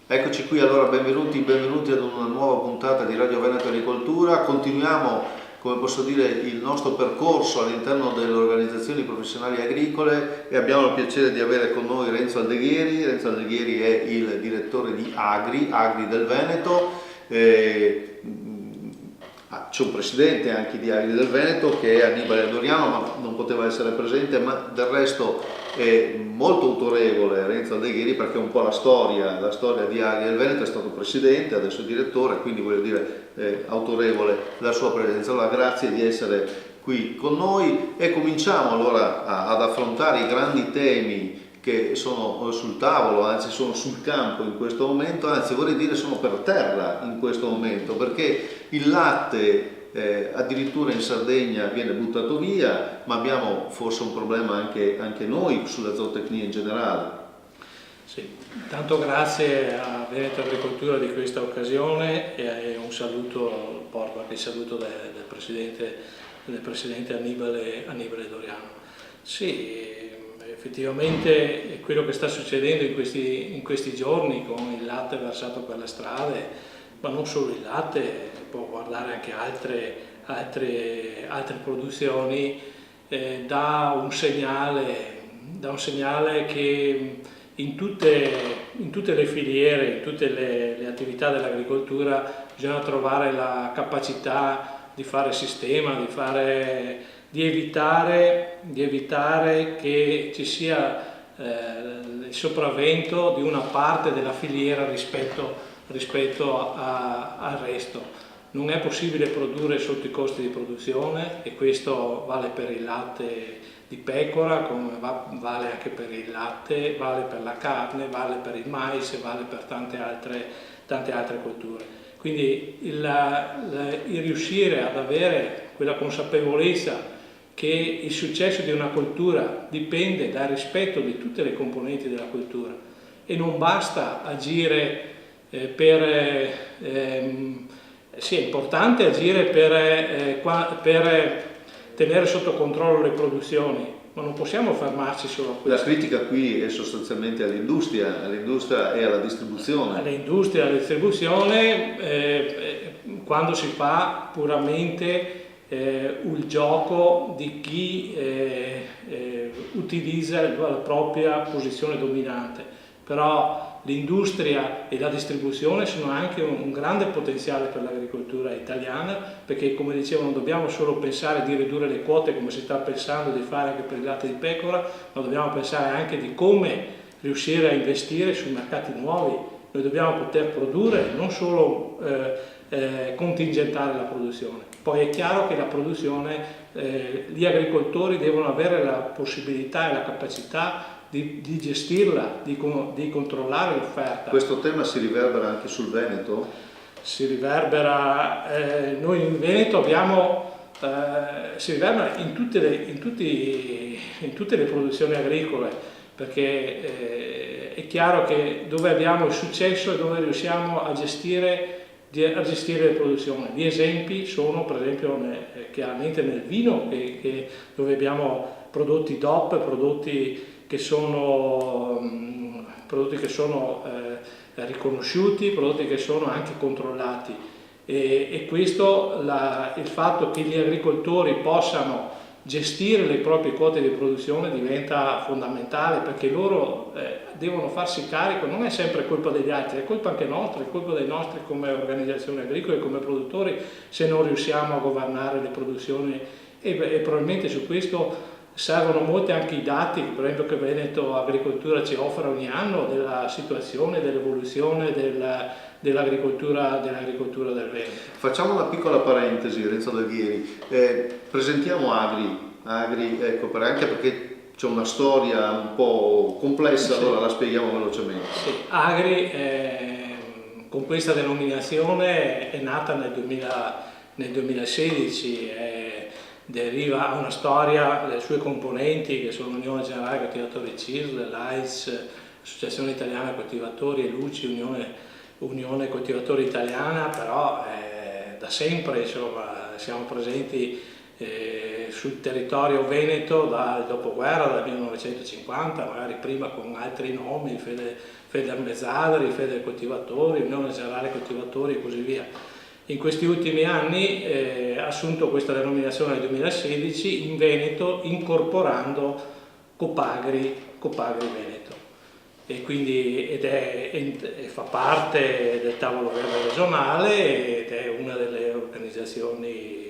Eccoci qui, allora benvenuti ad una nuova puntata di Radio Veneto Agricoltura. Continuiamo, come posso dire, il nostro percorso all'interno delle organizzazioni professionali agricole e abbiamo il piacere di avere con noi Renzo Aldeghieri. Renzo Aldeghieri è il direttore di Agri del Veneto. C'è un presidente anche di Agri del Veneto che è Annibale Doriano, ma non poteva essere presente, ma del resto è molto autorevole Renzo Aldeghieri perché è un po' la storia di Agri del Veneto. È stato presidente, adesso è direttore, quindi voglio dire autorevole la sua presenza. Allora grazie di essere qui con noi e cominciamo allora ad affrontare i grandi temi che sono sul tavolo, anzi sono sul campo in questo momento, anzi vorrei dire sono per terra in questo momento, perché il latte addirittura in Sardegna viene buttato via, ma abbiamo forse un problema anche noi sulla zootecnia in generale. Sì, tanto grazie a Veneto Agricoltura di questa occasione e un saluto, porto anche il saluto del presidente Annibale Doriano. Sì, effettivamente quello che sta succedendo in questi giorni con il latte versato per le strade, ma non solo il latte, può guardare anche altre produzioni, dà un segnale che in tutte le filiere, in tutte le attività dell'agricoltura bisogna trovare la capacità di fare sistema, di evitare che ci sia il sopravvento di una parte della filiera rispetto al resto. Non è possibile produrre sotto i costi di produzione e questo vale per il latte di pecora, come vale anche per il latte, vale per la carne, vale per il mais, vale per tante altre colture. Quindi il riuscire ad avere quella consapevolezza che il successo di una coltura dipende dal rispetto di tutte le componenti della coltura e non basta agire sì, è importante agire per tenere sotto controllo le produzioni, ma non possiamo fermarci solo a questo. La critica qui è sostanzialmente all'industria e alla distribuzione. All'industria e alla distribuzione, quando si fa puramente il gioco di chi utilizza la propria posizione dominante, però l'industria e la distribuzione sono anche un grande potenziale per l'agricoltura italiana, perché come dicevo non dobbiamo solo pensare di ridurre le quote come si sta pensando di fare anche per il latte di pecora, ma dobbiamo pensare anche di come riuscire a investire sui mercati nuovi. Noi dobbiamo poter produrre, non solo contingentare la produzione. Poi è chiaro che la produzione, gli agricoltori devono avere la possibilità e la capacità di gestirla, di controllare l'offerta. Questo tema si riverbera anche sul Veneto? Si riverbera, noi in Veneto abbiamo, si riverbera in tutte le produzioni agricole, perché è chiaro che dove abbiamo il successo è dove riusciamo a gestire le produzioni. Gli esempi sono per esempio chiaramente nel vino, dove abbiamo prodotti DOP, prodotti che sono riconosciuti, prodotti che sono anche controllati e questo, il fatto che gli agricoltori possano gestire le proprie quote di produzione diventa fondamentale, perché loro devono farsi carico, non è sempre colpa degli altri, è colpa anche nostra, è colpa dei nostri come organizzazioni agricole, come produttori, se non riusciamo a governare le produzioni e probabilmente su questo servono molti anche i dati, per esempio, che Veneto Agricoltura ci offre ogni anno della situazione, dell'evoluzione dell'agricoltura del Veneto. Facciamo una piccola parentesi, Renzo Aldeghieri. Presentiamo Agri, ecco, anche perché c'è una storia un po' complessa, sì. Allora la spieghiamo velocemente. Sì, Agri con questa denominazione è nata nel 2016. Deriva a una storia, le sue componenti che sono l'Unione Generale Coltivatori CISL, l'AIS, Associazione Italiana Coltivatori e Luci, Unione Coltivatori Italiana, però da sempre insomma, siamo presenti sul territorio veneto dal dopoguerra, dal 1950, magari prima con altri nomi, Federmezzadri, Federcoltivatori, Unione Generale Coltivatori e così via. In questi ultimi anni ha assunto questa denominazione nel 2016 in Veneto, incorporando Copagri Veneto, e quindi fa parte del tavolo verde regionale ed è una delle organizzazioni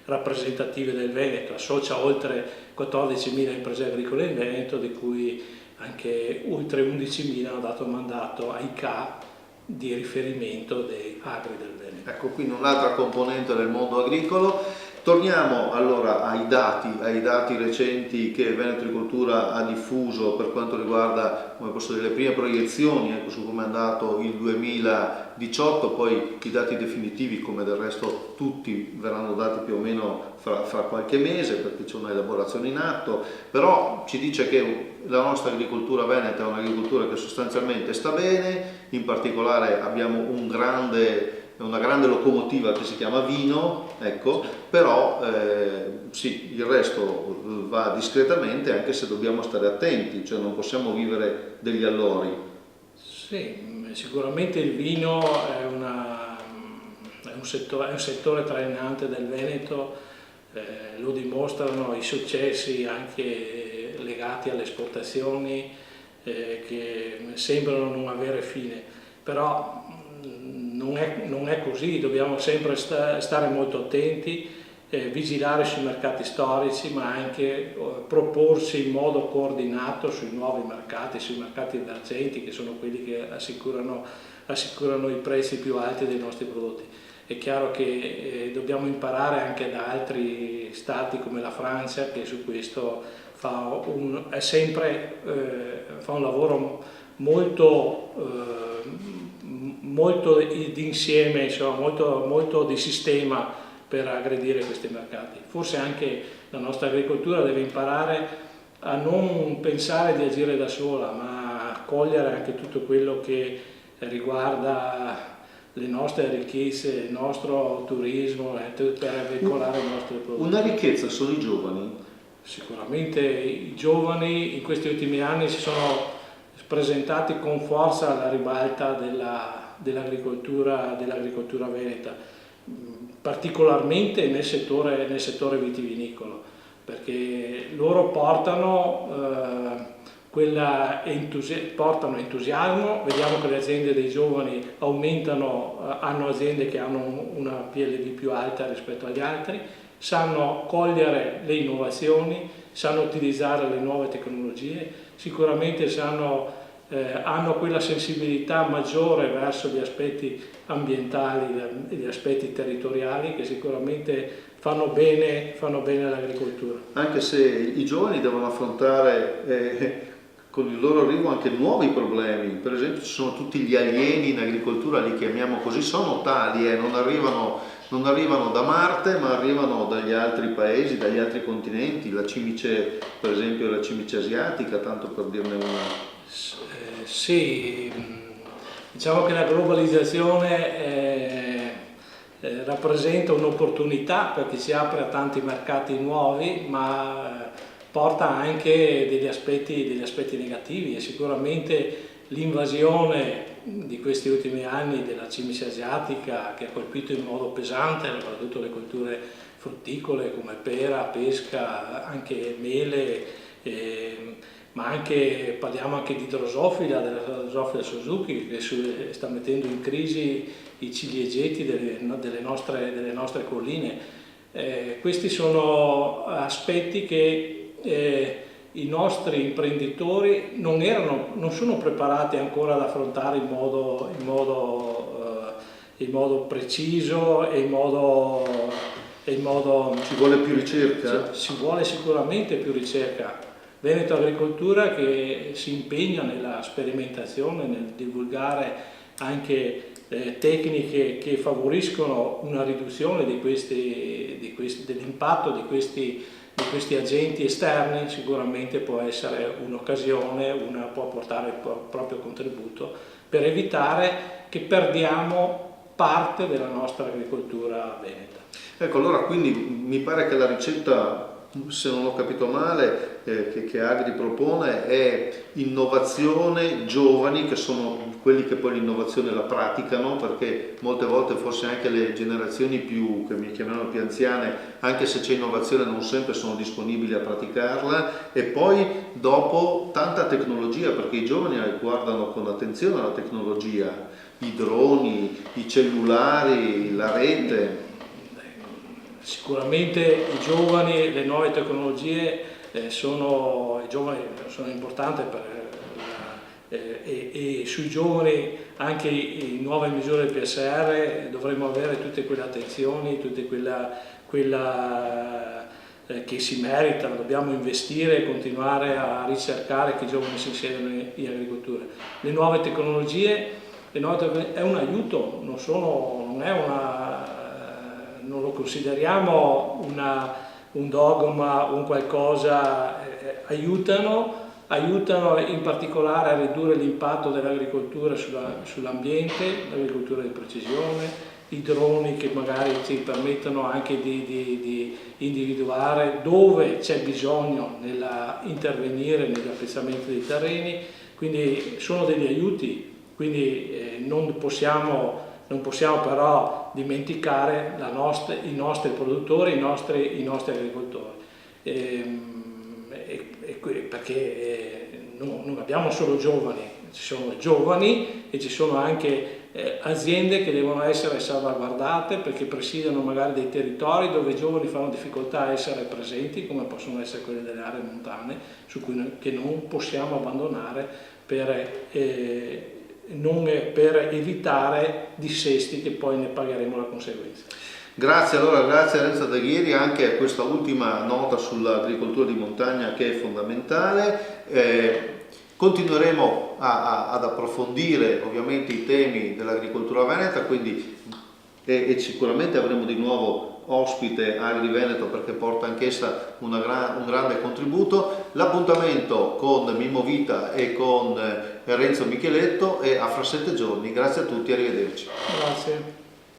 rappresentative del Veneto. Associa oltre 14.000 imprese agricole in Veneto, di cui anche oltre 11.000 hanno dato mandato ai CA di riferimento dei agri del Veneto. Ecco, quindi un'altra componente del mondo agricolo. Torniamo allora ai dati recenti che Veneto Agricoltura ha diffuso per quanto riguarda, come posso dire, le prime proiezioni, ecco, su come è andato il 2018, poi i dati definitivi, come del resto tutti, verranno dati più o meno fra qualche mese, perché c'è una elaborazione in atto, però ci dice che la nostra agricoltura veneta è un'agricoltura che sostanzialmente sta bene, in particolare abbiamo una grande locomotiva che si chiama vino, ecco, però sì, il resto va discretamente, anche se dobbiamo stare attenti, cioè non possiamo vivere degli allori. Sì, sicuramente il vino è un settore trainante del Veneto, lo dimostrano i successi anche legati alle esportazioni che sembrano non avere fine, però non è così, dobbiamo sempre stare molto attenti, vigilare sui mercati storici, ma anche proporsi in modo coordinato sui nuovi mercati, sui mercati emergenti, che sono quelli che assicurano i prezzi più alti dei nostri prodotti. È chiaro che dobbiamo imparare anche da altri stati come la Francia, che su questo fa un lavoro molto d'insieme, insomma, molto di sistema per aggredire questi mercati. Forse anche la nostra agricoltura deve imparare a non pensare di agire da sola, ma a cogliere anche tutto quello che riguarda le nostre ricchezze, il nostro turismo, per veicolare i nostri prodotti. Una ricchezza sono i giovani? Sicuramente i giovani in questi ultimi anni si sono presentati con forza alla ribalta dell'agricoltura veneta, particolarmente nel settore vitivinicolo, perché loro portano entusiasmo. Vediamo che le aziende dei giovani hanno aziende che hanno una PLV più alta rispetto agli altri, sanno cogliere le innovazioni, sanno utilizzare le nuove tecnologie, sicuramente hanno quella sensibilità maggiore verso gli aspetti ambientali e gli aspetti territoriali che sicuramente fanno bene all'agricoltura. Anche se i giovani devono affrontare con il loro arrivo anche nuovi problemi, per esempio ci sono tutti gli alieni in agricoltura, li chiamiamo così, sono tali, non arrivano da Marte, ma arrivano dagli altri paesi, dagli altri continenti, la cimice, per esempio la cimice asiatica, tanto per dirne una. Sì, diciamo che la globalizzazione rappresenta un'opportunità perché ci apre a tanti mercati nuovi, ma porta anche degli aspetti negativi, e sicuramente l'invasione di questi ultimi anni della cimice asiatica, che ha colpito in modo pesante soprattutto le colture frutticole come pera, pesca, anche mele, ma parliamo anche di drosofila, della drosofila Suzuki, che sta mettendo in crisi i ciliegeti delle nostre colline. Questi sono aspetti che i nostri imprenditori non sono preparati ancora ad affrontare in modo preciso e in modo Ci vuole più ricerca? Ci vuole sicuramente più ricerca. Veneto Agricoltura che si impegna nella sperimentazione, nel divulgare anche tecniche che favoriscono una riduzione dell'impatto di questi agenti esterni, sicuramente può essere un'occasione, può portare il proprio contributo per evitare che perdiamo parte della nostra agricoltura veneta. Ecco, allora quindi mi pare che la ricetta, se non ho capito male, che Agri propone è innovazione, giovani, che sono quelli che poi l'innovazione la praticano, perché molte volte forse anche le generazioni più, che mi chiamano più anziane, anche se c'è innovazione non sempre sono disponibili a praticarla, e poi dopo tanta tecnologia, perché i giovani guardano con attenzione alla tecnologia, i droni, i cellulari, la rete. Sicuramente i giovani, le nuove tecnologie i giovani sono importanti e sui giovani anche le nuove misure del PSR dovremmo avere tutte quelle attenzioni, tutte quella che si meritano, dobbiamo investire e continuare a ricercare che i giovani si inserino in agricoltura. Le nuove tecnologie è un aiuto, non lo consideriamo un dogma, un qualcosa, aiutano in particolare a ridurre l'impatto dell'agricoltura sull'ambiente, l'agricoltura di precisione, i droni che magari ci permettono anche di individuare dove c'è bisogno intervenire negli appezzamenti dei terreni, quindi sono degli aiuti, quindi non possiamo però dimenticare i nostri produttori, i nostri agricoltori, perché non abbiamo solo giovani, ci sono giovani e ci sono anche aziende che devono essere salvaguardate perché presidiano magari dei territori dove i giovani fanno difficoltà a essere presenti, come possono essere quelle delle aree montane, che non possiamo abbandonare per evitare dissesti che poi ne pagheremo la conseguenza. Grazie Renzo Daghiri anche a questa ultima nota sull'agricoltura di montagna che è fondamentale. Continueremo ad approfondire ovviamente i temi dell'agricoltura veneta, quindi e sicuramente avremo di nuovo ospite Agri Veneto perché porta anch'essa un grande contributo. L'appuntamento con Mimmo Vita e con Renzo Micheletto è a fra 7 giorni. Grazie a tutti, arrivederci. Grazie.